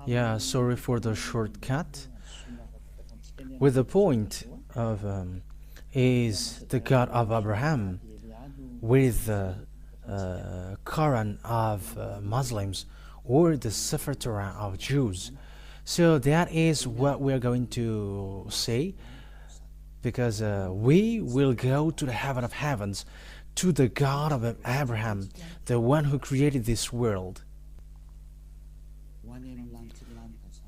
Yeah, sorry for the shortcut. With the point of is the God of Abraham with the Quran of Muslims or the SEFER TORAT of Jews. So that is what we are going to say, because we will go to the heaven of heavens, to the God of Abraham, the one who created this world.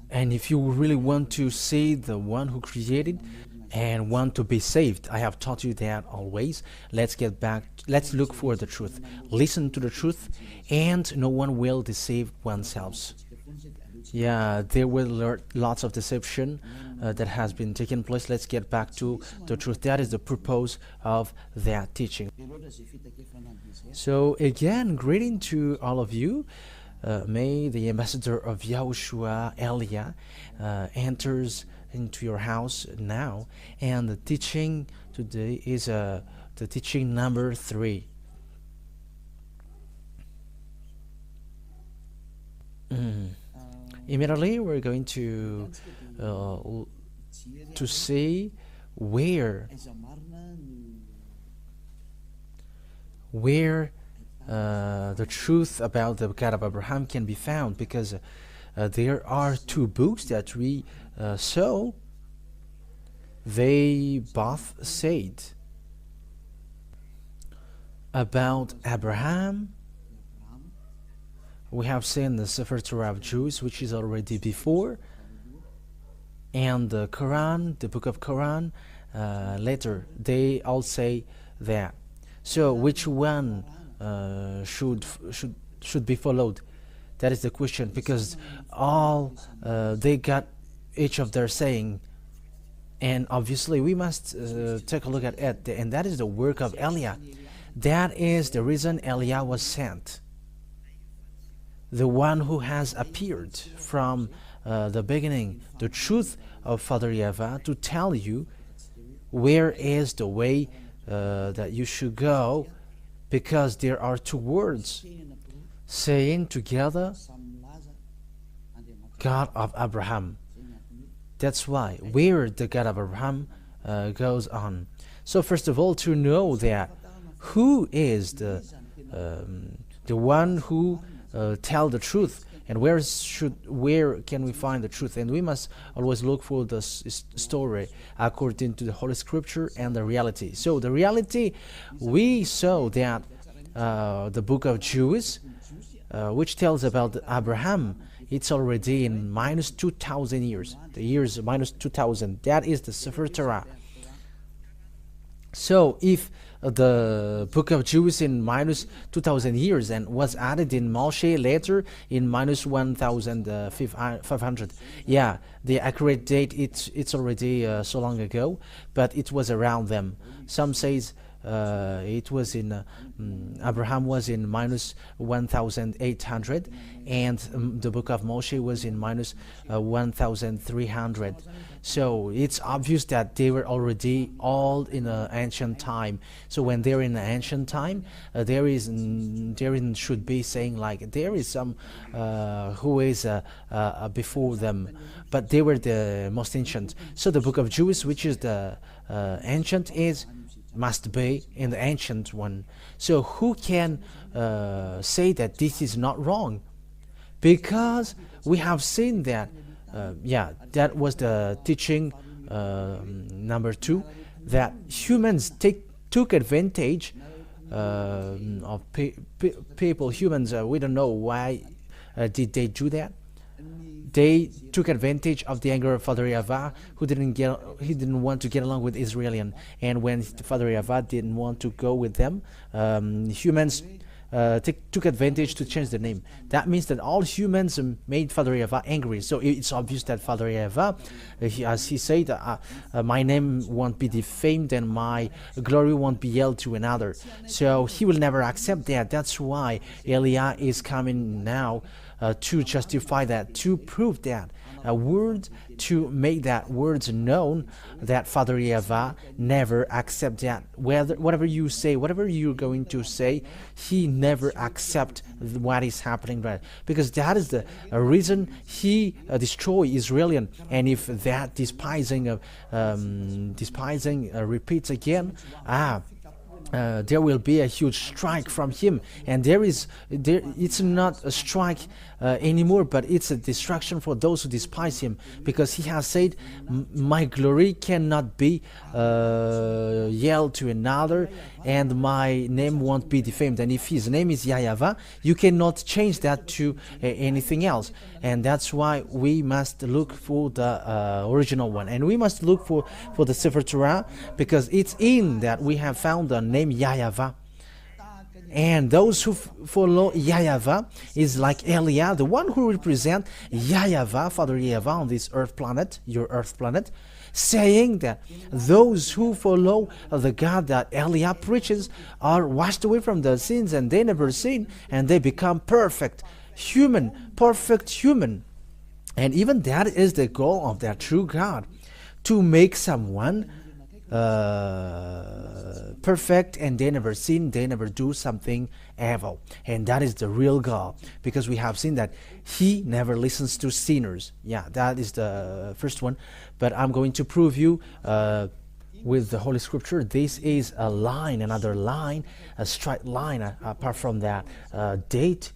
And if you really want to see the one who created and want to be saved, I have taught you that always. Let's get back, let's look for the truth. Listen to the truth, and no one will deceive oneself. Yeah, there were lots of deception that has been taking place. Let's get back to the truth. That is the purpose of that teaching. So again, greeting to all of you. May the ambassador of YAHOSHUAH, Elia, enters into your house now. And the teaching today is the teaching number 3. Immediately we're going to see where the truth about the God of Abraham can be found, because there are 2 books that we saw. They both said about Abraham. We have seen the SEFER TORAT of Jews, which is already before, and the Quran, the book of Quran, later. They all say that. So which one should be followed? That is the question, because all they got each of their saying, and obviously we must take a look at it, and that is the work of Elia. That is the reason Elia was sent, the one who has appeared from the beginning, the truth of Father Yahweh, to tell you where is the way that you should go, because there are 2 words saying together, God of Abraham. That's why where the God of Abraham goes on. So first of all, to know that who is the one who tell the truth, and where can we find the truth? And we must always look for the story according to the Holy Scripture and the reality. So the reality, we saw that the book of Jews, which tells about Abraham, it's already in minus 2,000 years. The years minus 2,000. That is the SEFER TORAT. So if the book of Jews in minus 2,000 years and was added in Moshe later in minus 1,500. Yeah, the accurate date, it's already so long ago, but it was around them. Some says it was in Abraham was in minus 1,800, and the book of Moshe was in minus 1,300. So it's obvious that they were already all in an ancient time. So when they're in an ancient time, there should be saying like there is some who is before them, but they were the most ancient. So the book of Jews, which is the ancient, must be in the ancient one. So who can say that this is not wrong? Because we have seen that, that was the teaching number 2, that humans took advantage of people. Humans, we don't know why did they do that. They took advantage of the anger of Father Yahweh, who didn't want to get along with Israelian, and when Father Yahweh didn't want to go with them, humans took advantage to change the name. That means that all humans made Father Yahweh angry. So it's obvious that Father Yahweh, as he said, my name won't be defamed and my glory won't be yelled to another. So he will never accept that. That's why Elia is coming now to justify that, to prove that a word to make that words known, that Father Yahweh never accept that. Whatever you say, whatever you're going to say, he never accept what is happening, right? Because that is the reason he destroy Israelian. And if that despising repeats again, there will be a huge strike from him, and it's not a strike anymore, but it's a destruction for those who despise him, because he has said, my glory cannot be yelled to another, and my name won't be defamed. And if his name is Yahweh, you cannot change that to anything else. And that's why we must look for the original one, and we must look for the Sefer Torah, because it's in that we have found the name Yahweh. And those who follow Yahweh is like Eliah, the one who represents Yahweh, Father Yahweh, on this earth planet, your earth planet, saying that those who follow the God that Eliah preaches are washed away from their sins, and they never sin, and they become perfect human. And even that is the goal of that true God, to make someone perfect, and they never sin, they never do something evil. And that is the real goal, because we have seen that he never listens to sinners. Yeah, that is the first one. But I'm going to prove you with the Holy Scripture. This is a line, another line, a straight line, apart from that date,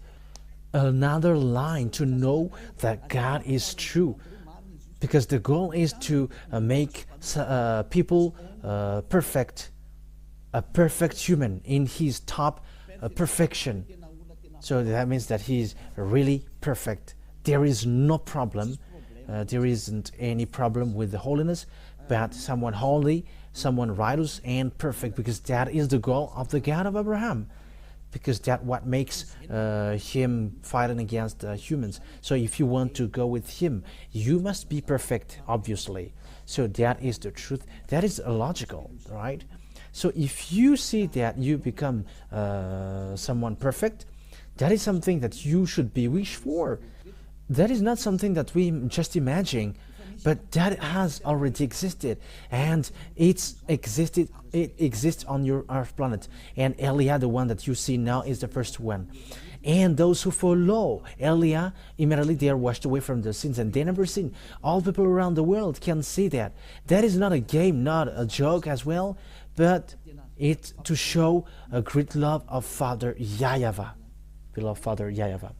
another line to know that God is true. Because the goal is to make people perfect, a perfect human in his top perfection. So that means that he is really perfect. There is no problem. There isn't any problem with the holiness, but someone holy, someone righteous and perfect, because that is the goal of the God of Abraham. Because that's what makes him fighting against humans. So if you want to go with him, you must be perfect, obviously. So that is the truth. That is logical, right? So if you see that you become someone perfect, that is something that you should be wished for. That is not something that we just imagine, but that has already existed, and it exists on your earth planet. And Eliah, the one that you see now, is the first one. And those who follow Eliah, immediately they are washed away from their sins, and they never sin. All people around the world can see that. That is not a game, not a joke as well, but it's to show a great love of Father Yahweh, beloved Father Yahweh.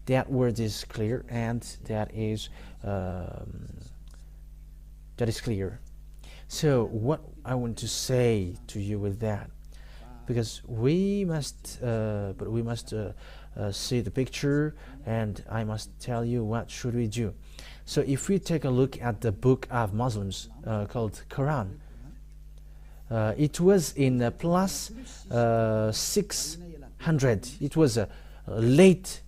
That word is clear, and that is clear. So what I want to say to you with that, because we must see the picture, and I must tell you what should we do. So if we take a look at the book of Muslims called Quran, it was in plus 600. It was late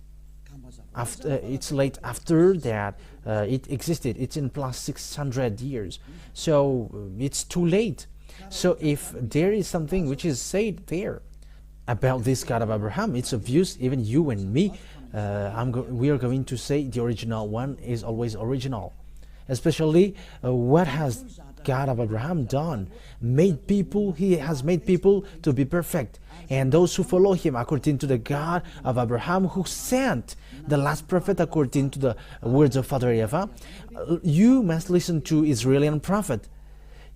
after that it existed. It's in plus 600 years, so it's too late. So if there is something which is said there about this God of Abraham, it's obvious. Even you and me, we are going to say the original one is always original. Especially what has God of Abraham done? He has made people to be perfect, and those who follow him according to the God of Abraham, who sent the last prophet according to the words of Father Yahweh. You must listen to Israeli prophet.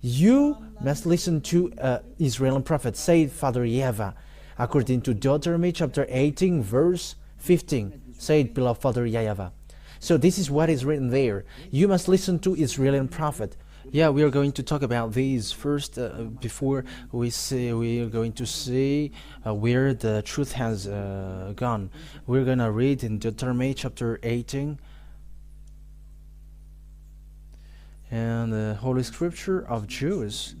You must listen to Israeli prophet, said Father Yahweh, according to Deuteronomy chapter 18 verse 15, said beloved Father Yahweh. So this is what is written there. You must listen to Israeli prophet. Yeah, we are going to talk about these first before we are going to see where the truth has gone. We're going to read in Deuteronomy chapter 18, and the Holy Scripture of Jews.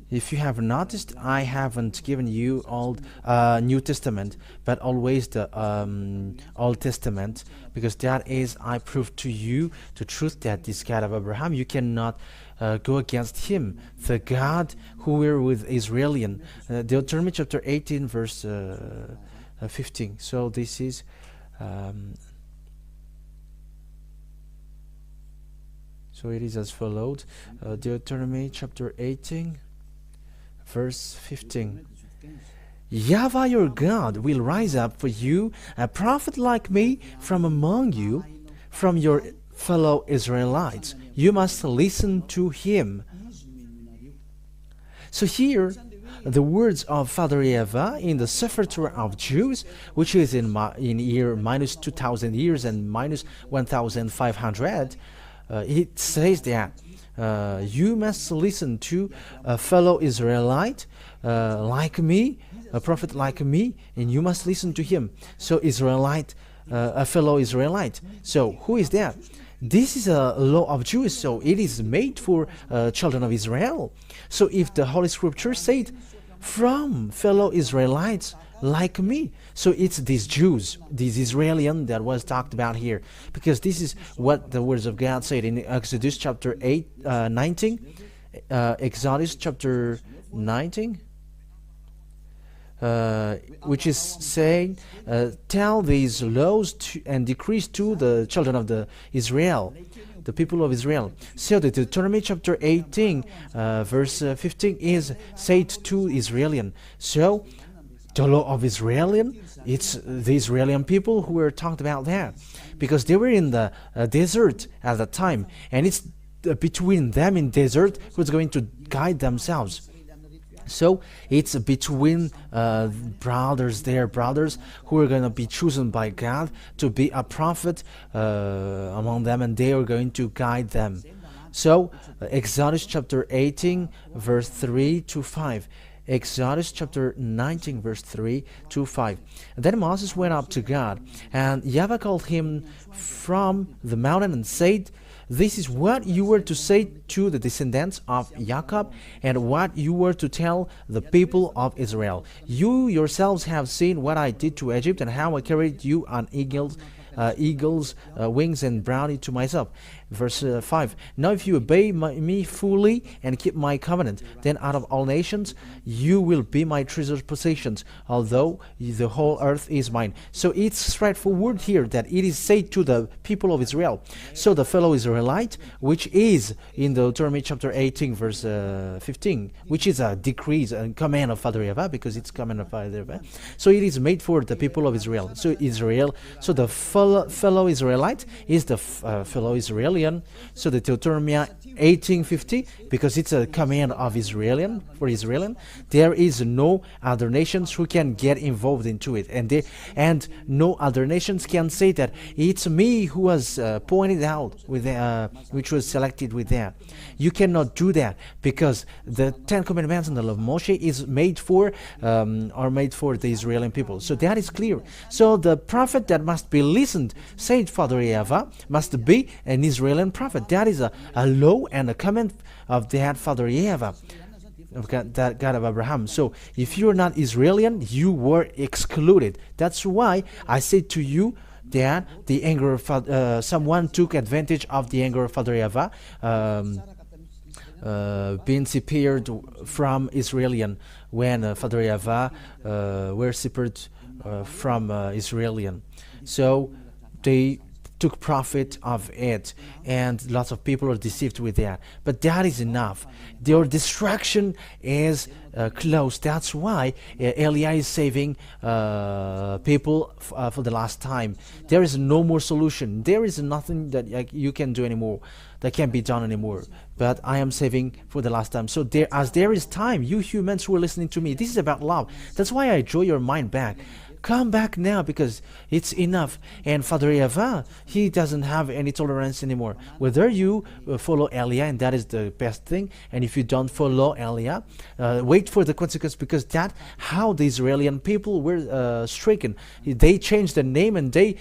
If you have noticed, I haven't given you Old New Testament, but always the Old Testament, because that is, I prove to you the truth that this God of Abraham, you cannot go against him, the God who were with Israelian. Deuteronomy chapter 18 verse 15. So this is So it is as followed. Deuteronomy chapter 18, verse 15. Yahweh your God will rise up for you a prophet like me from among you, from your fellow Israelites. You must listen to him. So here, the words of Father Yahweh in the SEFER TORAT of Jews, which is in year minus 2,000 years and minus 1,500, it says that you must listen to a fellow Israelite like me, a prophet like me, and you must listen to him. So Israelite, a fellow Israelite. So who is that? This is a law of Jews, so it is made for children of Israel. So if the Holy Scripture said, from fellow Israelites like me, so it's these Jews, these Israelian that was talked about here, because this is what the words of God said in Exodus chapter 19, Exodus chapter 19, which is saying, tell these laws and decrees to the children of the Israel, the people of Israel. So the Deuteronomy chapter 18, verse 15 is said to Israelian. So the law of Israelian, it's the Israelian people who were talked about there, because they were in the desert at that time, and it's between them in desert who's going to guide themselves. So it's between brothers who are going to be chosen by God to be a prophet among them, and they are going to guide them. So Exodus chapter 18 verse 3 to 5. Exodus chapter 19 verse 3 to 5. And then Moses went up to God, and Yahweh called him from the mountain and said, this is what you were to say to the descendants of Jacob, and what you were to tell the people of Israel. You yourselves have seen what I did to Egypt, and how I carried you on eagles' wings and brought it to myself. Verse 5. Now if you obey me fully and keep my covenant, then out of all nations you will be my treasured possessions, although the whole earth is mine. So it's straightforward here that it is said to the people of Israel. So the fellow Israelite, which is in the Deuteronomy chapter 18 verse 15, which is a decree and command of Father Yahweh, because it's command of Father Yahweh. So it is made for the people of Israel. So the fellow Israelite is the fellow Israelian. So the Deuteronomy 18:50, because it's a command of Israelian, for Israelian, there is no other nations who can get involved into it, and no other nations can say that it's me who was pointed out with which was selected with that. You cannot do that, because the 10 Commandments and the law of Moshe is made for the Israeli people. So that is clear. So the prophet that must be listened, said Father Yahweh, must be an Israeli prophet. That is a law and a command of that Father Yahweh, of God, that God of Abraham. So if you are not Israelian, you were excluded. That's why I said to you that the anger of someone took advantage of the anger of Father Yahweh, being separated from Israelian, when Father Yahweh were separated from Israelian. So they took profit of it, and lots of people are deceived with that. But that is enough. Their destruction is close. That's why Eliah is saving people for the last time. There is no more solution. There is nothing that you can do anymore, that can be done anymore. But I am saving for the last time. So there is time, you humans who are listening to me, this is about love. That's why I draw your mind back. Come back now, because it's enough. And Father Yahweh, he doesn't have any tolerance anymore. Whether you follow Eliah, and that is the best thing, and if you don't follow Eliah, wait for the consequence, because that's how the Israeli people were stricken. They changed the name, and they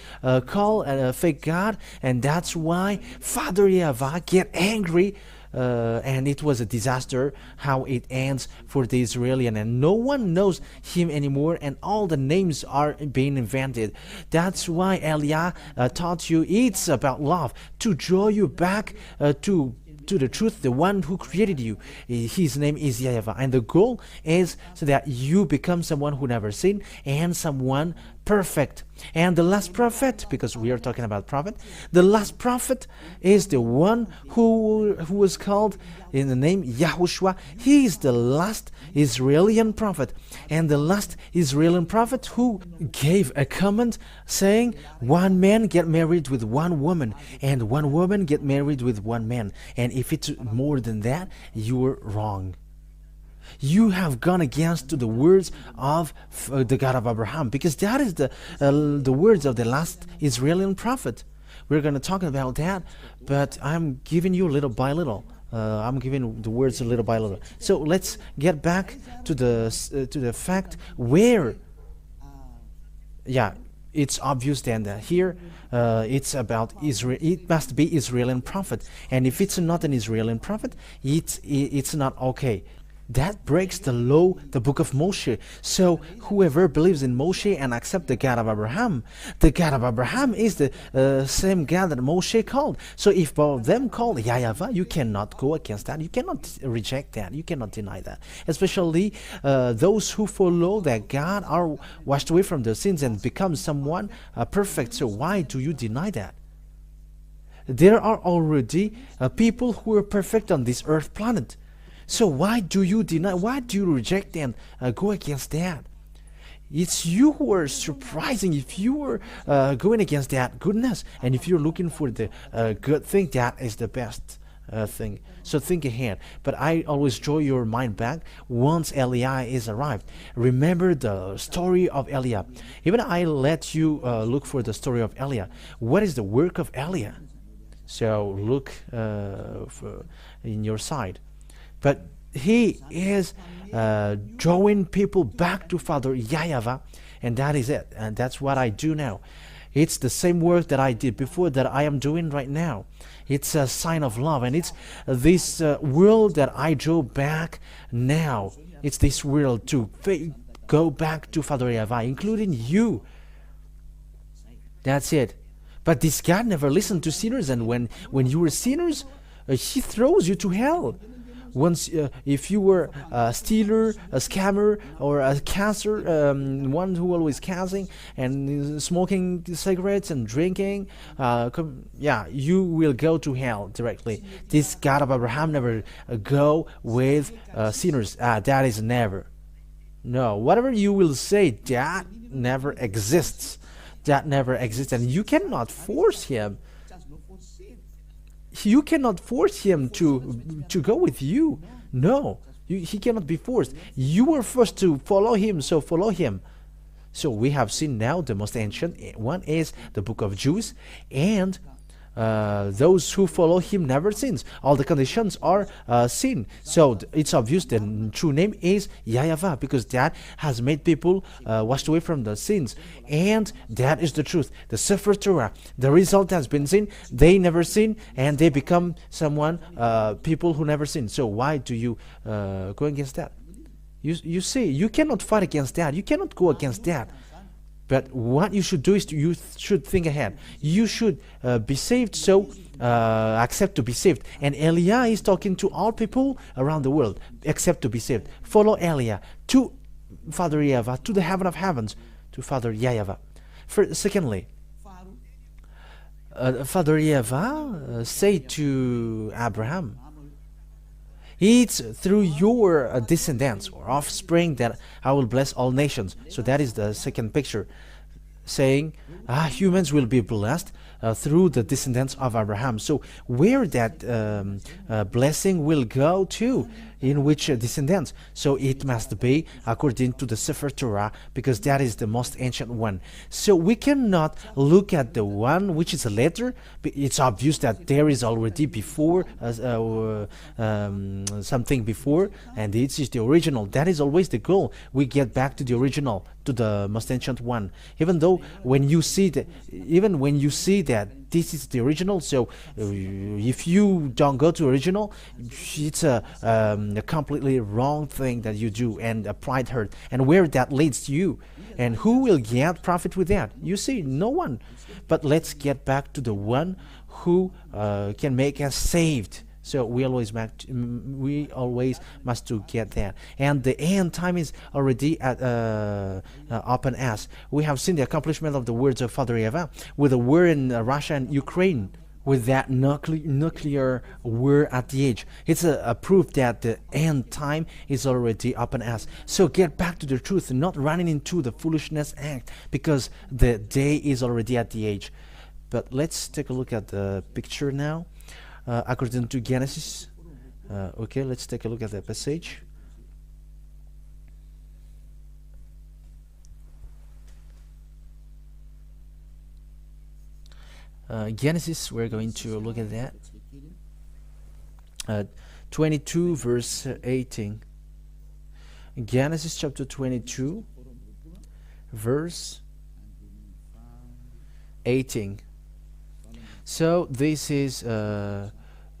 call a fake God, and that's why Father Yahweh get angry. And it was a disaster how it ends for the Israeli, and no one knows him anymore, and all the names are being invented. That's why Eliah taught you it's about love, to draw you back to the truth, the one who created you. His name is Yahweh, and the goal is so that you become someone who never sinned, and someone perfect. And the last prophet, because we are talking about prophet, the last prophet is the one who was called in the name YAHOSHUAH. He is the last Israeli prophet, and the last Israeli prophet who gave a command saying one man get married with one woman, and one woman get married with one man, and if it's more than that, you're wrong. You have gone against to the words of the God of Abraham, because that is the words of the last Israeli prophet. We're going to talk about that, but I'm giving you little by little. I'm giving the words little by little. So let's get back to the fact where, yeah, it's obvious then that here it's about Israel. It must be Israeli prophet, and if it's not an Israeli prophet, it's not okay. That breaks the law, the book of Moshe. So whoever believes in Moshe and accepts the God of Abraham is the same God that Moshe called. So if both of them called YAHOSHUAH, you cannot go against that. You cannot reject that. You cannot deny that. Especially those who follow that God are washed away from their sins and become someone perfect. So why do you deny that? There are already people who are perfect on this earth planet. So why do you deny, why do you reject and go against that? It's you who are surprising if you are going against that goodness. And if you're looking for the good thing, that is the best thing. So think ahead. But I always draw your mind back once Eliah is arrived. Remember the story of Eliah. Even I let you look for the story of Eliah. What is the work of Eliah? So look in your side. But he is drawing people back to Father YAHOSHUAH, and that is it. And that's what I do now. It's the same work that I did before that I am doing right now. It's a sign of love, and it's this world that I draw back now. It's this world to go back to Father YAHOSHUAH, including you. That's it. But this God never listened to sinners, and when you were sinners, he throws you to hell. Once, if you were a stealer, a scammer, or a cancer, one who always causing and smoking cigarettes and drinking, you will go to hell directly. This God of Abraham never go with sinners. That is never. No, whatever you will say, that never exists. That never exists, and you cannot force him. You cannot force him to go with you. No, he cannot be forced. You were forced to follow him, so follow him. So we have seen now the most ancient one is the book of Jews, and those who follow him never sins. All the conditions are sin. So it's obvious the true name is YAHOSHUAH, because that has made people washed away from the sins. And that is the truth. The SEFER TORAT, the result has been sin. They never sin, and they become someone, people who never sin. So why do you go against that? You see, you cannot fight against that. You cannot go against that. But what you should do is you should think ahead. You should be saved, so accept to be saved. And Eliah is talking to all people around the world, accept to be saved. Follow Eliah to Father YAHOSHUAH, to the heaven of heavens, to Father YAHOSHUAH. Secondly, Father YAHOSHUAH said to Abraham, it's through your descendants or offspring that I will bless all nations. So that is the second picture, saying humans will be blessed through the descendants of Abraham. So where that blessing will go to, in which descendants? So it must be according to the SEFER TORAT, because that is the most ancient one. So we cannot look at the one which is a letter. It's obvious that there is already before something before, and this is the original. That is always the goal. We get back to the original, to the most ancient one. Even though when you see that, that this is the original, so if you don't go to original, it's a completely wrong thing that you do, and a pride hurt, and where that leads you, and who will get profit with that? You see, no one. But let's get back to the one who can make us saved. So we always must to get that. And the end time is already at open as. We have seen the accomplishment of the words of Father Eva with the war in Russia and Ukraine, with that nuclear war at the edge. It's a proof that the end time is already open as. So get back to the truth, not running into the foolishness act, because the day is already at the edge. But let's take a look at the picture now. According to Genesis, okay, let's take a look at the passage. Genesis, we're going to look at that. 22 verse 18. Genesis chapter 22 verse 18. So this is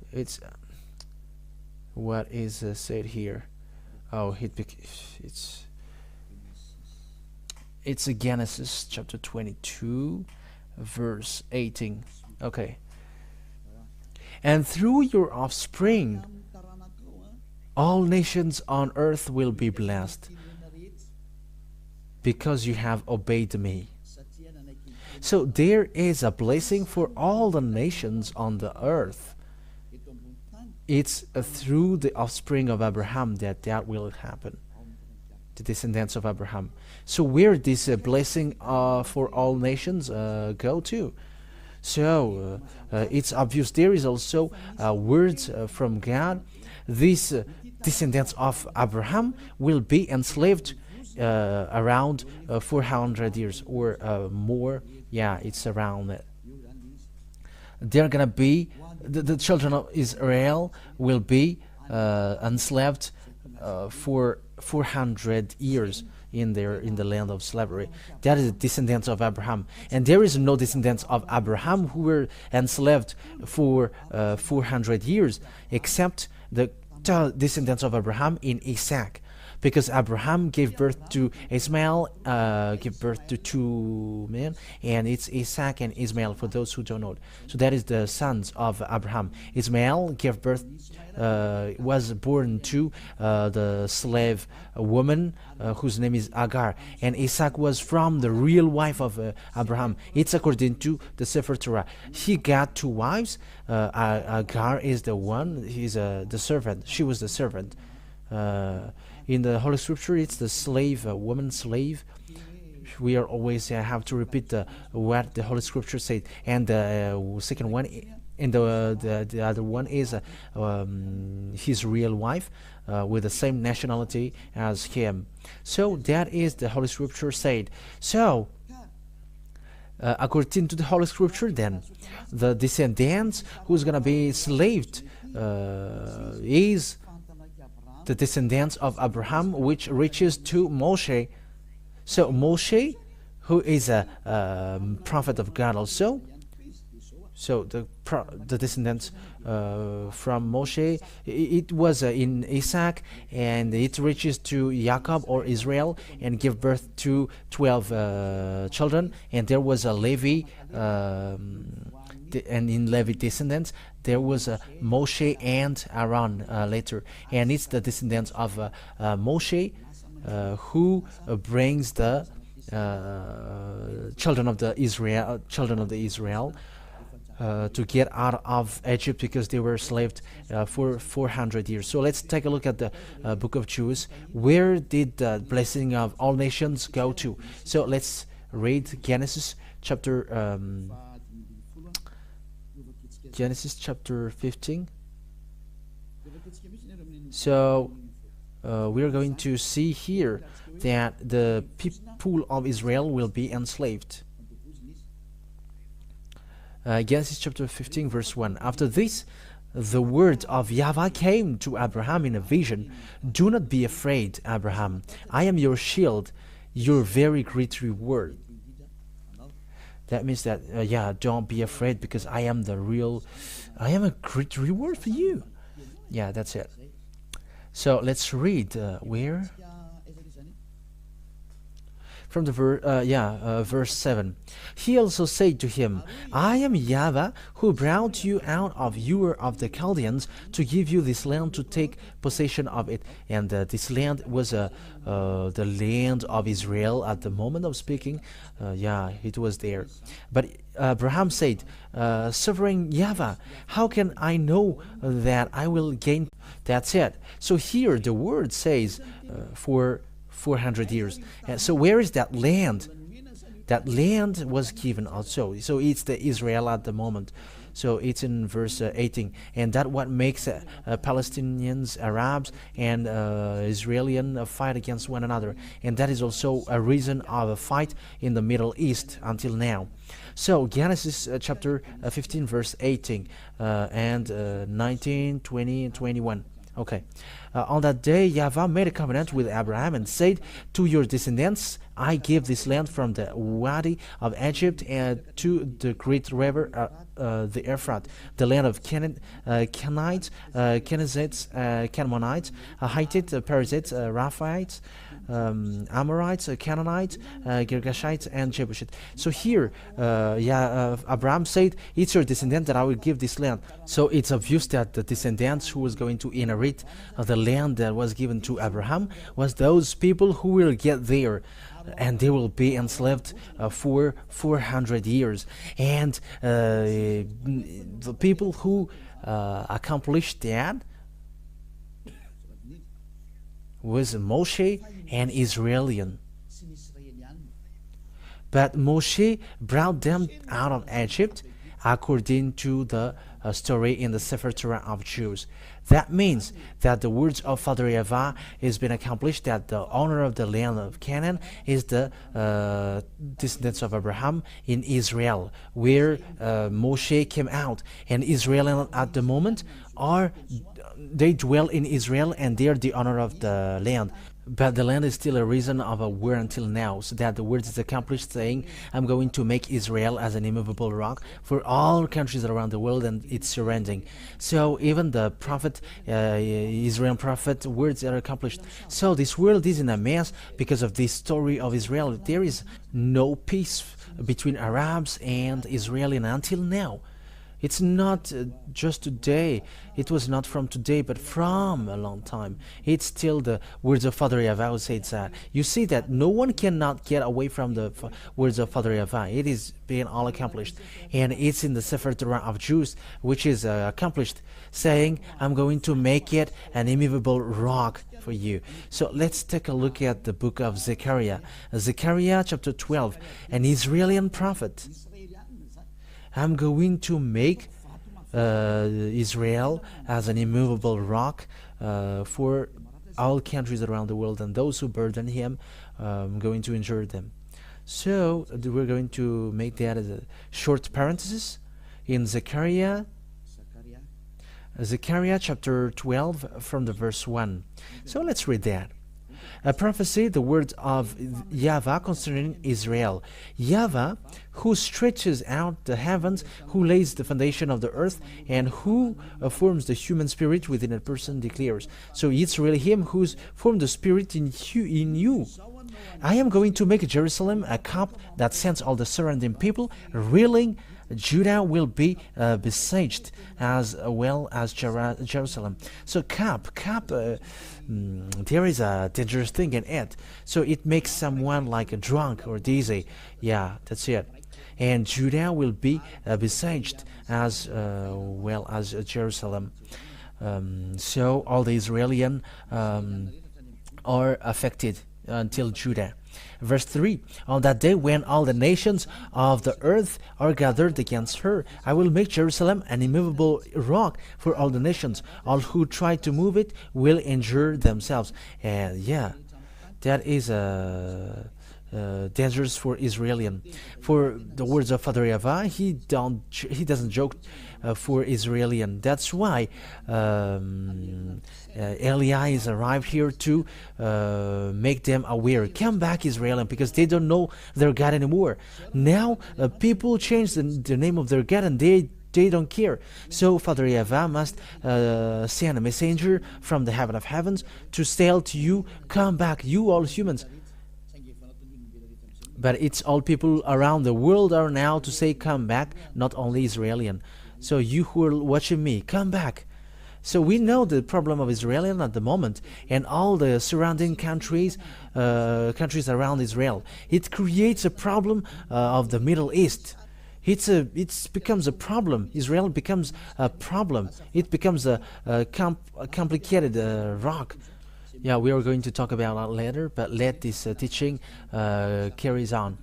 it's what is said here. Oh, it's a Genesis chapter 22 verse 18. Okay. And through your offspring all nations on earth will be blessed, because you have obeyed me. So there is a blessing for all the nations on the earth. It's through the offspring of Abraham that will happen, the descendants of Abraham. So where this blessing for all nations go to? So it's obvious there is also words from God. These descendants of Abraham will be enslaved around 400 years or more. Yeah, it's around it. They're gonna be the children of Israel will be enslaved for 400 years in the land of slavery. That is the descendants of Abraham, and there is no descendants of Abraham who were enslaved for 400 years, except the descendants of Abraham in Isaac. Because Abraham gave birth to Ismail, gave birth to two men, and it's Isaac and Ismail for those who don't know. So that is the sons of Abraham. Ismail gave birth, was born to the slave woman whose name is Agar, and Isaac was from the real wife of Abraham. It's according to the SEFER TORAT. He got two wives. Agar is the one. He's the servant. She was the servant. In the Holy Scripture, it's the slave, woman slave. We are always have to repeat what the Holy Scripture said. And the second one, and the other one is his real wife with the same nationality as him. So that is the Holy Scripture said. So according to the Holy Scripture, then the descendants who's gonna be enslaved is the descendants of Abraham, which reaches to Moshe. So Moshe, who is a prophet of God also. So the descendants from Moshe, it was in Isaac, and it reaches to Jacob or Israel, and give birth to 12 children. And there was a Levi, and in Levi descendants there was Moshe and Aaron later, and it's the descendants of Moshe who brings the children of the Israel to get out of Egypt, because they were enslaved for 400 years. So let's take a look at the book of Jude. Where did the blessing of all nations go to? So let's read Genesis chapter 15. So we are going to see here that the people of Israel will be enslaved. Genesis chapter 15 verse 1. After this, the word of Yahweh came to Abraham in a vision. Do not be afraid, Abraham. I am your shield, your very great reward. That means that, don't be afraid, because I am a great reward for you. Yeah, that's it. So let's read where? from the verse 7. He also said to him, I am Yahweh, who brought you out of Ur of the Chaldeans to give you this land to take possession of it. And this land was the land of Israel at the moment of speaking. It was there. But Abraham said, Sovereign Yahweh, how can I know that I will gain? That's it. So here the word says for 400 years. So where is that land? That land was given also. So it's the Israel at the moment. So it's in verse 18. And that what makes Palestinians, Arabs, and Israelian fight against one another. And that is also a reason of a fight in the Middle East until now. So Genesis chapter 15 verse 18 and 19, 20, and 21. Okay. On that day, Yahweh made a covenant with Abraham and said, to your descendants, I give this land from the Wadi of Egypt and to the great river, the Euphrates, the land of Canaanites, Kenizzites, Canaanites, Hittites, Perizzites, Rephaites, Amorites, Canaanites, Girgashites, and Jebusites. So here, Abraham said, it's your descendant that I will give this land. So it's obvious that the descendants who was going to inherit the land that was given to Abraham was those people who will get there. And they will be enslaved for 400 years. And the people who accomplished that was Moshe and Israelian. But Moshe brought them out of Egypt according to the story in the SEFER TORAT of Jews. That means that the words of Father Yahweh has been accomplished, that the owner of the land of Canaan is the descendants of Abraham in Israel, where Moshe came out. And Israel at the moment they dwell in Israel, and they are the owner of the land. But the land is still a reason of a war until now, so that the word is accomplished, saying, I'm going to make Israel as an immovable rock for all countries around the world and its surrounding. So even the prophet, Israel prophet, words are accomplished. So this world is in a mess because of this story of Israel. There is no peace between Arabs and Israelis until now. It's not just today. It was not from today, but from a long time. It's still the words of Father Yahweh who says that. You see that no one cannot get away from the words of Father Yahweh. It is being all accomplished. And it's in the SEFER TORAT of Jews, which is accomplished, saying, I'm going to make it an immovable rock for you. So let's take a look at the book of Zechariah. Zechariah chapter 12, an Israeli prophet. I'm going to make Israel as an immovable rock for all countries around the world, and those who burden him, I'm going to injure them. So we're going to make that as a short parenthesis in Zechariah chapter 12 from the verse 1. So let's read that. A prophecy, the word of Yahweh concerning Israel. Yahweh, who stretches out the heavens, who lays the foundation of the earth, and who forms the human spirit within a person, declares. So it's really him who's formed the spirit in you. I am going to make Jerusalem a cup that sends all the surrounding people reeling. Judah will be besieged as well as Jerusalem. So cup, there is a dangerous thing in it. So it makes someone like a drunk or dizzy. Yeah, that's it. And Judah will be besieged as well as Jerusalem. So all the Israelians are affected until Judah. Verse 3, on that day when all the nations of the earth are gathered against her, I will make Jerusalem an immovable rock for all the nations. All who try to move it will injure themselves. And that is dangerous for Israelian. For the words of Father Yahweh, he doesn't joke for Israelian. That's why Eli is arrived here to make them aware. Come back, Israelian, because they don't know their God anymore. Now people change the name of their God, and they don't care. So Father Yahweh must send a messenger from the heaven of heavens to tell to you, come back, you all humans. But it's all people around the world are now to say, come back, not only Israeli. So you who are watching me, come back. So we know the problem of Israel at the moment, and all the surrounding countries around Israel. It creates a problem of the Middle East. It becomes a problem. Israel becomes a problem. It becomes a complicated rock. Yeah, we are going to talk about that later, but let this teaching be carried on.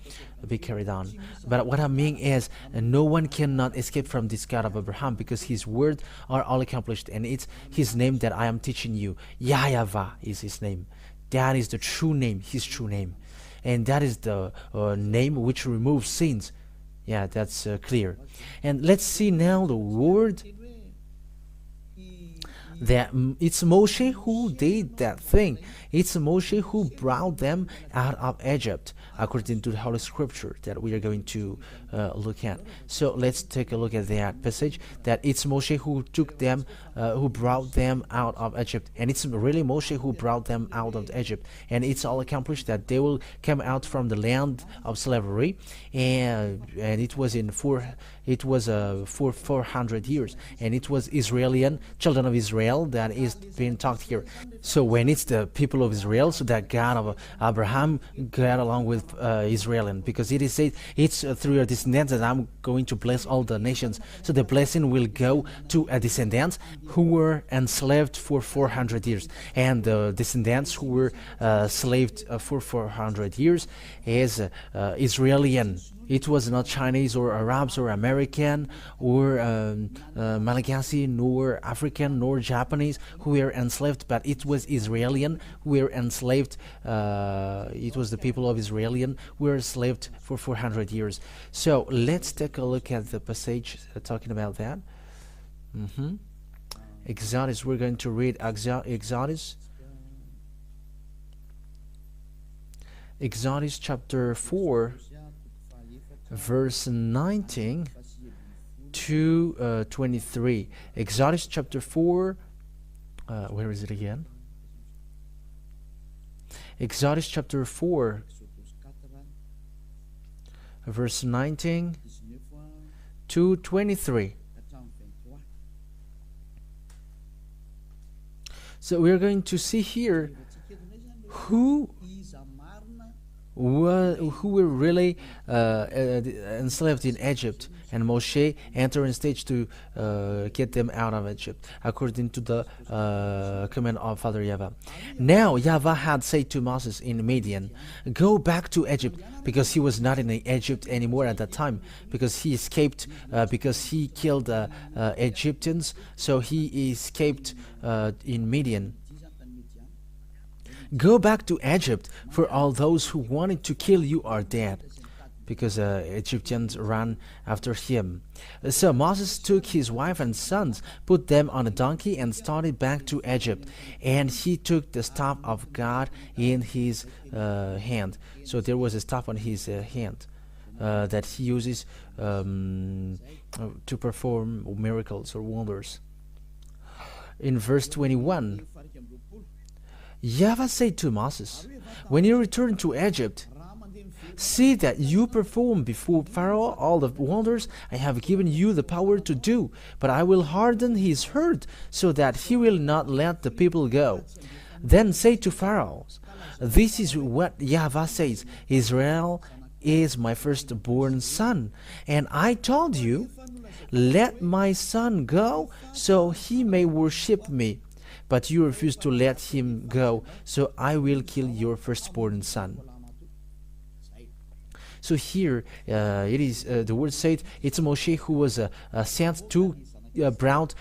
But what I mean is, no one cannot escape from this God of Abraham, because his words are all accomplished, and it's his name that I am teaching you. Yahweh is his name. That is the true name, his true name. And that is the name which removes sins. Yeah, that's clear. And let's see now the word that it's Moshe who did that thing. It's Moshe who brought them out of Egypt, according to the Holy Scripture that we are going to look at. So let's take a look at that passage, that it's Moshe who took them, who brought them out of Egypt. And it's really Moshe who brought them out of Egypt. And it's all accomplished that they will come out from the land of slavery. And it was for 400 years. And it was children of Israel that is being talked here. So when it's the people of Israel, so that God of Abraham got along with Israel, because it is said, it's through your descendants that I'm going to bless all the nations. So the blessing will go to a descendants who were enslaved for 400 years. And the descendants who were slaved for 400 years is Israeli. It was not Chinese or Arabs or American or Malagasy, nor African, nor Japanese who were enslaved, but it was Israeli who were enslaved. It was the people of Israel who were enslaved for 400 years. So let's take a look at the passage talking about that. Exodus, we're going to read Exodus chapter 4, verse 19 to 23. Exodus chapter 4, where is it again? Exodus chapter 4, verse 19 to 23. So we're going to see here who were really enslaved in Egypt, and Moshe entered in stage to get them out of Egypt, according to the command of Father Yahweh. Now Yahweh had said to Moses in Midian, go back to Egypt, because he was not in Egypt anymore at that time, because he escaped, because he killed Egyptians, so he escaped in Midian. Go back to Egypt, for all those who wanted to kill you are dead, because Egyptians ran after him. So Moses took his wife and sons, put them on a donkey, and started back to Egypt. And he took the staff of God in his hand. So there was a staff on his hand that he uses to perform miracles or wonders. In verse 21, Yahweh said to Moses, when you return to Egypt, see that you perform before Pharaoh all the wonders I have given you the power to do, but I will harden his heart so that he will not let the people go. Then say to Pharaoh, this is what Yahweh says, Israel is my firstborn son, and I told you, let my son go so he may worship me. But you refuse to let him go, so I will kill your firstborn son. So here it is the word said it's Moshe who was sent to brought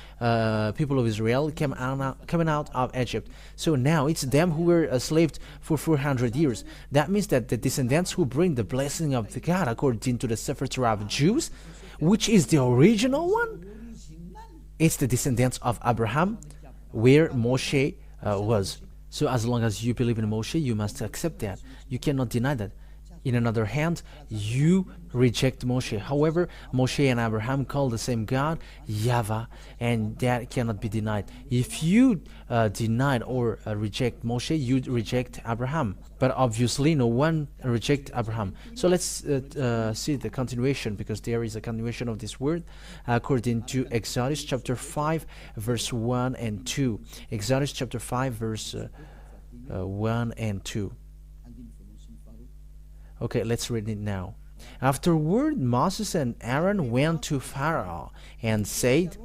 people of Israel coming out of Egypt. So now it's them who were enslaved for 400 years. That means that the descendants who bring the blessing of the God according to the SEFER TORAT of Jews, which is the original one, it's the descendants of Abraham, where Moshe was. So as long as you believe in Moshe, you must accept that. You cannot deny that. In another hand, you reject Moshe. However, Moshe and Abraham call the same God Yahweh, and that cannot be denied. If you deny or reject Moshe, you reject Abraham. But obviously, no one reject Abraham. So let's see the continuation, because there is a continuation of this word according to Exodus chapter 5, verse 1 and 2. Exodus chapter 5, verse 1 and 2. Okay, let's read it now. Afterward, Moses and Aaron went to Pharaoh and said,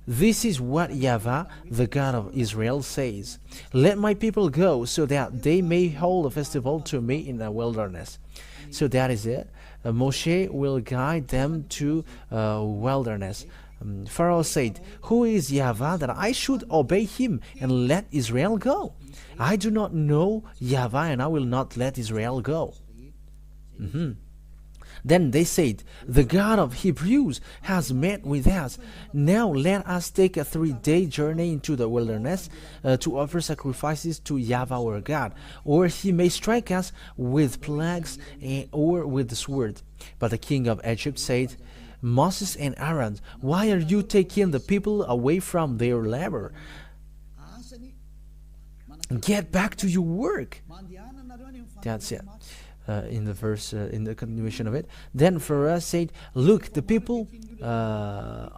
"This is what Yahweh, the God of Israel, says. Let my people go, so that they may hold a festival to me in the wilderness." So that is it. Moshe will guide them to wilderness. Pharaoh said, "Who is Yahweh that I should obey him and let Israel go? I do not know Yahweh, and I will not let Israel go." Then they said, "The God of Hebrews has met with us. Now let us take a 3-day journey into the wilderness to offer sacrifices to Yahweh our God, or he may strike us with plagues or with the sword." But the king of Egypt said, "Moses and Aaron, why are you taking the people away from their labor? Get back to your work." That's it. In the verse, in the continuation of it. Then Pharaoh said, "Look, the people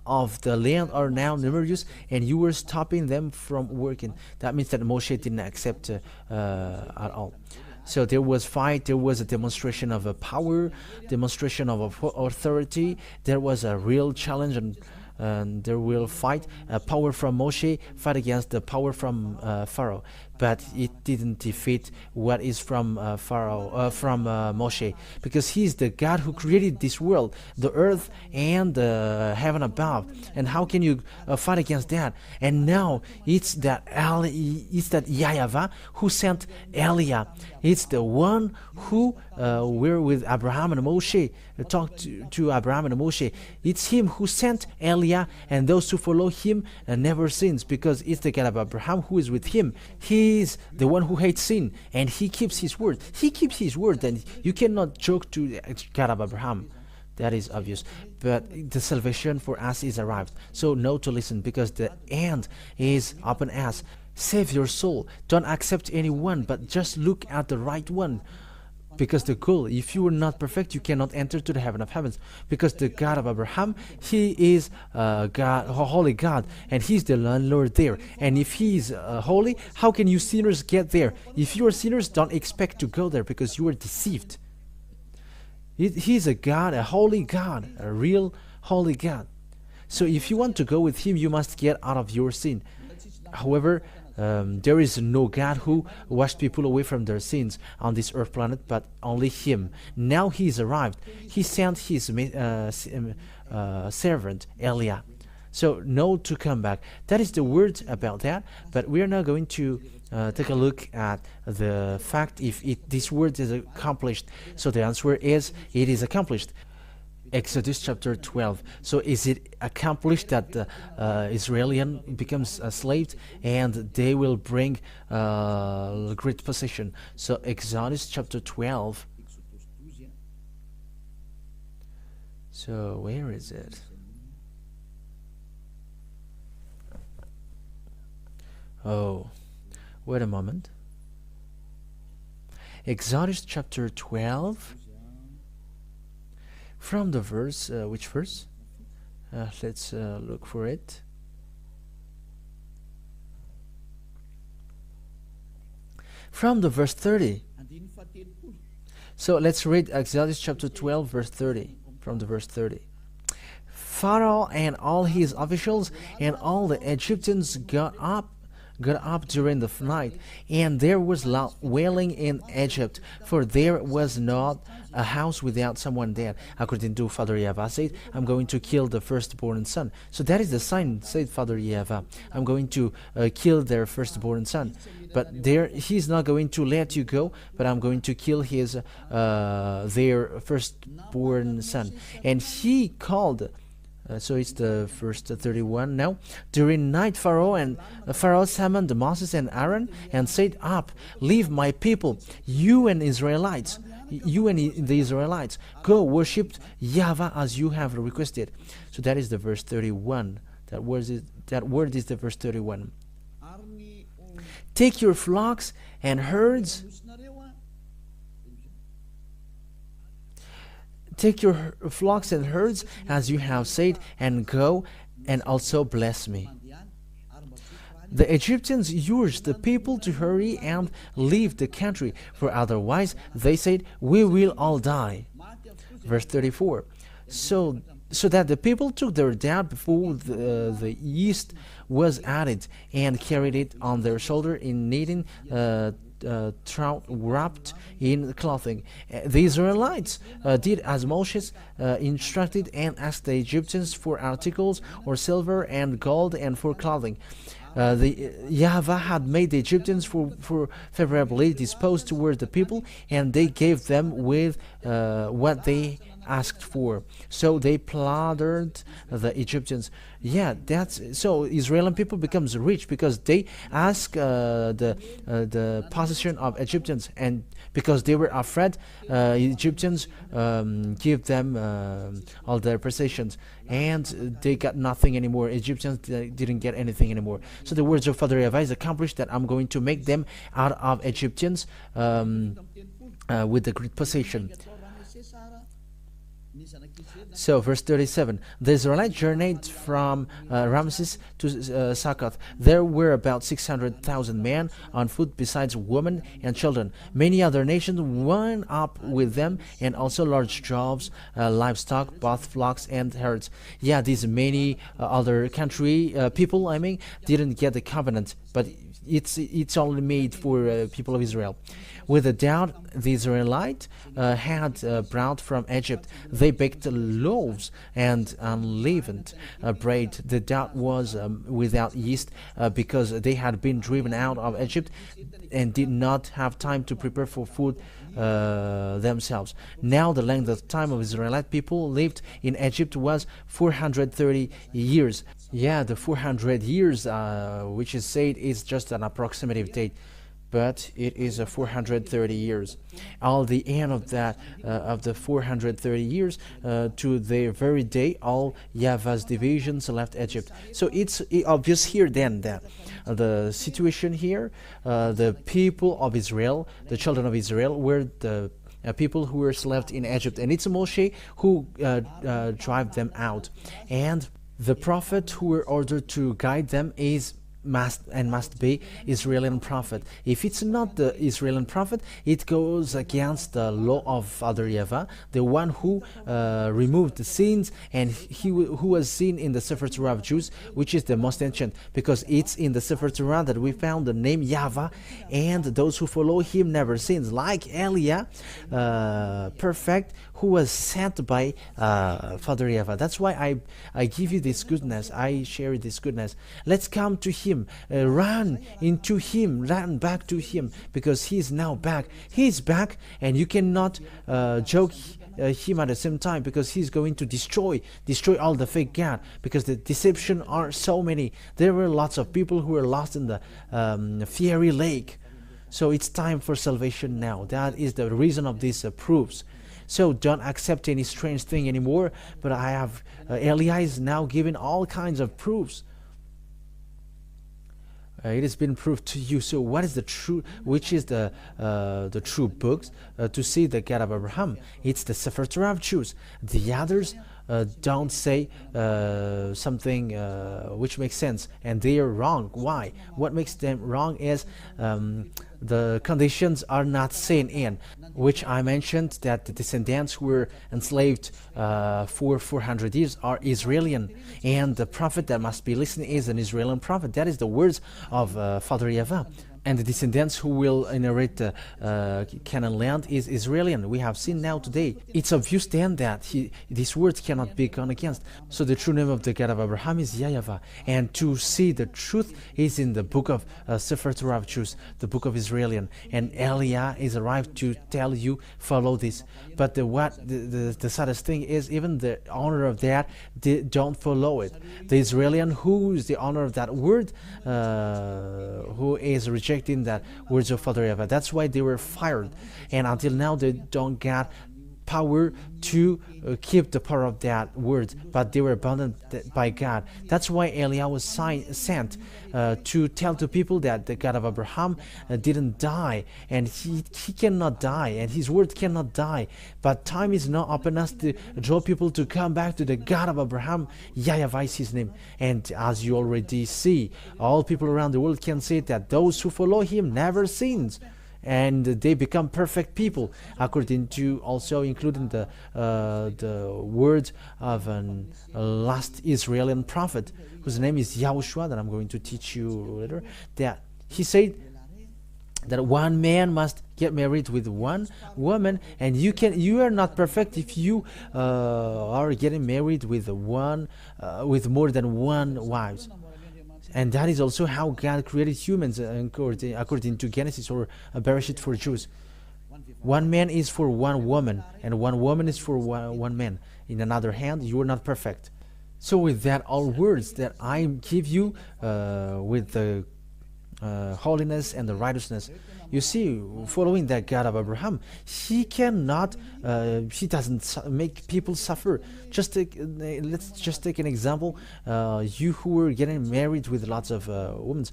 of the land are now numerous, and you were stopping them from working." That means that Moshe didn't accept at all. So there was fight, there was a demonstration of a power, demonstration of authority, there was a real challenge, and there will fight, power from Moshe fight against the power from Pharaoh, but it didn't defeat what is from Moshe, because he's the God who created this world, the earth and the heaven above. And how can you fight against that? And now it's that Yahweh who sent Eliah. It's the one who were with Abraham and Moshe, talked to Abraham and Moshe. It's him who sent Eliah, and those who follow him never sins, because it's the God of Abraham who is with him. He is the one who hates sin, and he keeps his word. He keeps his word, and you cannot joke to the God of Abraham. That is obvious. But the salvation for us is arrived. So know to listen, because the end is upon us. Save your soul. Don't accept anyone, but just look at the right one. Because the goal, if you are not perfect, you cannot enter to the heaven of heavens. Because the God of Abraham, he is God, a holy God, and he's the landlord there. And if he is holy, how can you sinners get there? If you are sinners, don't expect to go there, because you are deceived. He's a God, a holy God, a real holy God. So if you want to go with him, you must get out of your sin. However, there is no God who washed people away from their sins on this earth planet, but only him. Now he is arrived. He sent his servant Eliah. So know to come back. That is the word about that. But we are now going to take a look at the fact if this word is accomplished. So the answer is, it is accomplished. Exodus chapter 12. So is it accomplished that the Israelian becomes a slave and they will bring great possession? So Exodus chapter 12. So where is it? Oh, wait a moment. Exodus chapter 12. From the verse, which verse? Let's look for it. From the verse 30. So let's read Exodus chapter 12, verse 30. From the verse 30. Pharaoh and all his officials and all the Egyptians got up during the night, and there was loud wailing in Egypt, for there was not a house without someone dead. According to Father Yahweh said, "I'm going to kill the firstborn son." So that is the sign, said Father Yahweh. I'm going to kill their firstborn son. But he's not going to let you go, but I'm going to kill their firstborn son. And he called. So it's the verse 31 now. During night, Pharaoh summoned Moses and Aaron and said, "Up, leave my people, you and Israelites." you and the Israelites, go worship Yahweh as you have requested. So that is the verse 31. That word is the verse 31. Take your flocks and herds. Take your flocks and herds as you have said, and go and also bless me. The Egyptians urged the people to hurry and leave the country, for otherwise, they said, we will all die. Verse 34. So that the people took their doubt before the yeast was added, and carried it on their shoulder in kneading trout wrapped in clothing. The Israelites did as Moses instructed, and asked the Egyptians for articles or silver and gold and for clothing. Yahweh had made the Egyptians for favorably disposed towards the people, and they gave them with what they asked for. So they plundered the Egyptians. Yeah, that's so Israeli people becomes rich because they ask the possession of Egyptians, and because they were afraid, Egyptians give them all their possessions, and they got nothing anymore. Egyptians didn't get anything anymore. So the words of Father Yahweh is accomplished, that I'm going to make them out of Egyptians with the great possession. So verse 37, the Israelites journeyed from Ramses to Succoth. There were about 600,000 men on foot, besides women and children. Many other nations went up with them, and also large droves, livestock, both flocks and herds. Yeah, these many other country people, didn't get the covenant, but it's only made for people of Israel. With a doubt, the Israelites had brought from Egypt. They baked loaves and unleavened bread. The doubt was without yeast because they had been driven out of Egypt and did not have time to prepare for food themselves. Now the length of time of Israelite people lived in Egypt was 430 years. Yeah, the 400 years which is said is just an approximative date, but it is 430 years. All the end of that, of the 430 years, to the very day, all Yahweh's divisions left Egypt. So it's obvious here then that the situation here, the people of Israel, the children of Israel, were the people who were left in Egypt, and it's Moshe who drive them out, and the prophet who were ordered to guide them must be Israeli prophet. If it's not the Israeli prophet, it goes against the law of Father Yahweh, the one who removed the sins, and who was seen in the SEFER TORAT of Jews, which is the most ancient, because it's in the SEFER TORAT that we found the name Yahweh, and those who follow him never sins, like Eliah, perfect, who was sent by Father Yahweh. That's why I give you this goodness, I share this goodness. Let's come to him, run into him, run back to him, because he is now back. He's back, and you cannot joke him at the same time, because he's going to destroy all the fake God, because the deception are so many. There were lots of people who were lost in the fiery lake. So it's time for salvation now. That is the reason of these proofs. So don't accept any strange thing anymore, but I have Eliah is now giving all kinds of proofs. It has been proved to you. So what is the true, which is the true books to see the God of Abraham? It's the SEFER TORAT of Jews. The others don't say something which makes sense, and they are wrong. Why? What makes them wrong is the conditions are not seen in, which I mentioned, that the descendants who were enslaved for 400 years are Israeli, and the prophet that must be listening is an Israeli prophet. That is the words of Father Yahweh. And the descendants who will inherit the Canaan land is Israeli. We have seen now today. It's obvious then that these words cannot be gone against. So the true name of the God of Abraham is Yahweh. And to see the truth is in the book of SEFER TORAT of Jews, the book of Israeli. And Eliah is arrived to tell you, follow this. But the saddest thing is, even the owner of that, they don't follow it. The Israeli who is the owner of that word, who is rejecting rejecting that words of Father Eva. That's why they were fired, and until now they don't get power to keep the power of that word, but they were abandoned by God. That's why Eliah was sent to tell to people that the God of Abraham didn't die, and he cannot die, and his word cannot die. But time is now upon us to draw people to come back to the God of Abraham. YAHOSHUAH is his name, and as you already see, all people around the world can say that those who follow him never sins, and they become perfect people, according to also including the words of a last Israeli prophet whose name is YAHOSHUAH, that I'm going to teach you later. That he said that one man must get married with one woman, and you are not perfect if you are getting married with more than one wives. And that is also how God created humans, according to Genesis or Bereshit for Jews. One man is for one woman, and one woman is for one man. In another hand, you are not perfect. So with that, all words that I give you with the holiness and the righteousness, you see, following that God of Abraham, he doesn't make people suffer. Let's just take an example. You who were getting married with lots of women,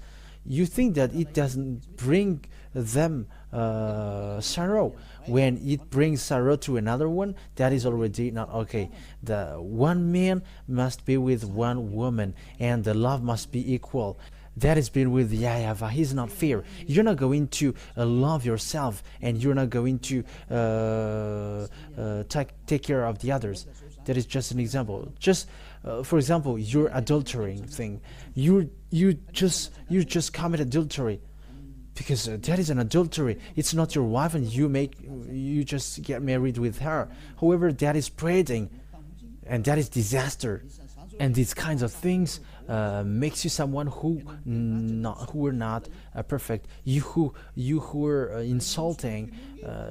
you think that it doesn't bring them sorrow. When it brings sorrow to another one, that is already not okay. The one man must be with one woman, and the love must be equal. That has been with YAHOSHUAH. He's not fair. You're not going to love yourself, and you're not going to take care of the others. That is just an example. Just for example, your adultering thing. You just commit adultery, because that is an adultery. It's not your wife, and you just get married with her. However, that is spreading, and that is disaster. And these kinds of things makes you someone who were not perfect. You who were insulting,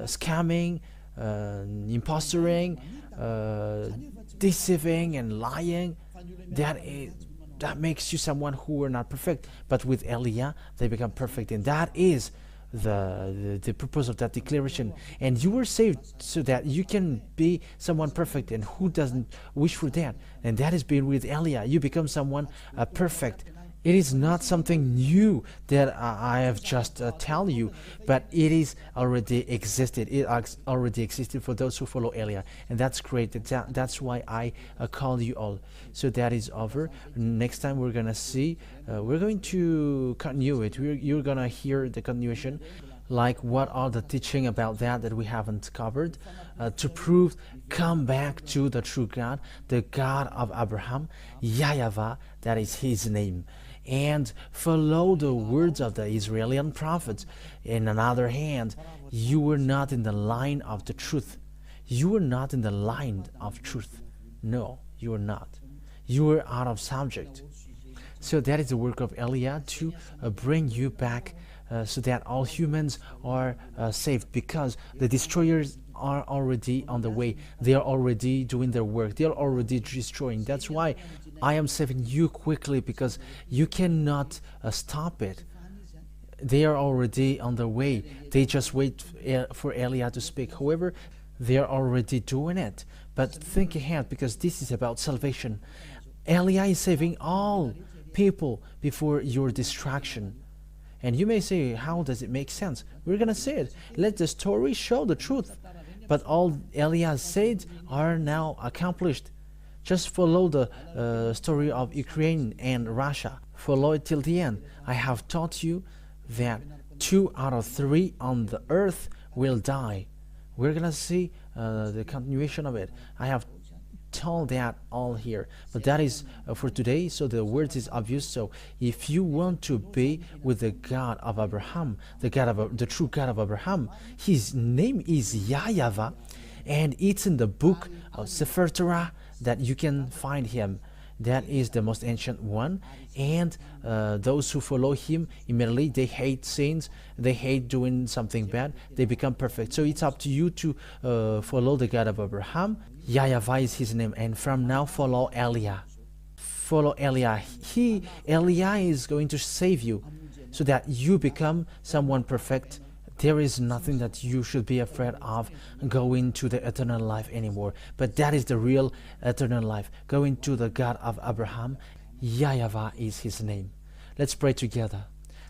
scamming, impostoring, deceiving and lying. That makes you someone who were not perfect. But with Eliah, they become perfect, and that is the purpose of that declaration. And you were saved so that you can be someone perfect, and who doesn't wish for that? And that has been with Eliah. You become someone perfect. It is not something new that I have just tell you, but it is already existed. It already existed for those who follow Eliah, and that's great. That's why I call you all. So that is over. Next time we're gonna see. We're going to continue it. You're gonna hear the continuation, like what are the teaching about that we haven't covered, to prove come back to the true God, the God of Abraham, YAHOSHUAH, that is his name, and follow the words of the Israeli prophets. In another hand, you were not in the line of the truth. You were not in the line of truth. No, you were not. You were out of subject. So that is the work of Eliah, to bring you back, so that all humans are saved, because the destroyers are already on the way. They are already doing their work. They are already destroying. That's why I am saving you quickly, because you cannot stop it. They are already on the way. They just wait for Eliah to speak. However, they are already doing it. But think ahead, because this is about salvation. Eliah is saving all people before your destruction. And you may say, how does it make sense? We're going to say it. Let the story show the truth. But all Eliah said are now accomplished. Just follow the story of Ukraine and Russia. Follow it till the end. I have taught you that 2 out of 3 on the earth will die. We're going to see the continuation of it. I have told that all here, but that is for today. So the words is obvious. So if you want to be with the God of Abraham, the true God of Abraham, his name is YAHOSHUAH, and it's in the book of SEFER TORAT that you can find him. That is the most ancient one, and those who follow him immediately, they hate sins, they hate doing something bad, they become perfect. So it's up to you to follow the God of Abraham. YAHOSHUAH is his name, and from now follow Eliah. Follow Eliah. Eliah is going to save you. so that you become someone perfect. There is nothing that you should be afraid of going to the eternal life anymore. But that is the real eternal life, going to the God of Abraham. YAHOSHUAH is his name. Let's pray together.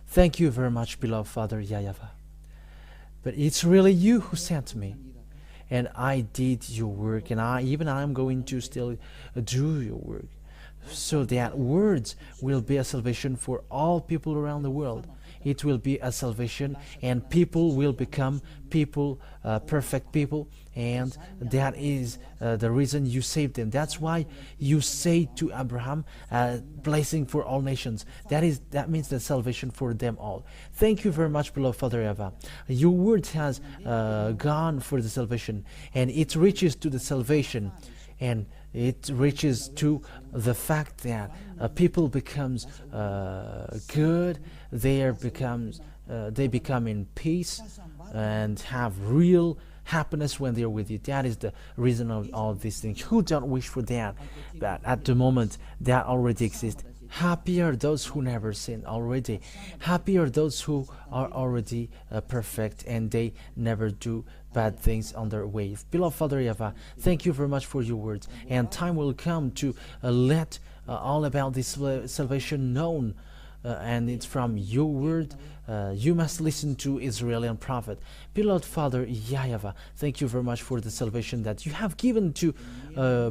Thank you very much, beloved Father YAHOSHUAH. But it's really you who sent me. And I did your work, and I'm going to still do your work, so that words will be a salvation for all people around the world. It will be a salvation, and people will become people, perfect people, and that is the reason you saved them. That's why you say to Abraham, blessing for all nations. That means the salvation for them all. Thank you very much, beloved Father YAHOSHUAH. Your word has gone for the salvation, and it reaches to the salvation, and it reaches to the fact that people becomes good. They become in peace and have real happiness when they're with you. That is the reason of all these things. Who don't wish for that? But at the moment, that already exists. Happy are those who never sin already. Happy are those who are already perfect and they never do bad things on their way. Beloved Father YAHOSHUAH, thank you very much for your words. And time will come to let all about this salvation known. And it's from your word. You must listen to Israeli prophet. Beloved Father YAHOSHUAH, thank you very much for the salvation that you have given to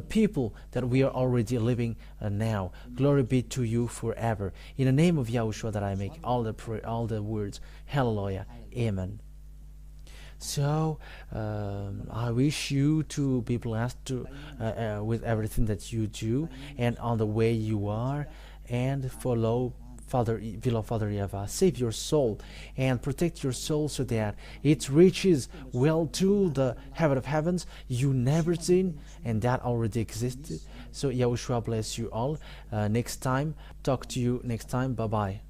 people that we are already living now. Glory be to you forever. In the name of YAHOSHUAH that I make all the words. Hallelujah. Amen. So I wish you to be blessed with everything that you do and on the way you are, and follow beloved Father YAHOSHUAH. Save your soul and protect your soul so that it reaches well to the heaven of heavens you never seen, and that already existed. So YAHOSHUAH bless you all. Next time, talk to you next time. Bye bye.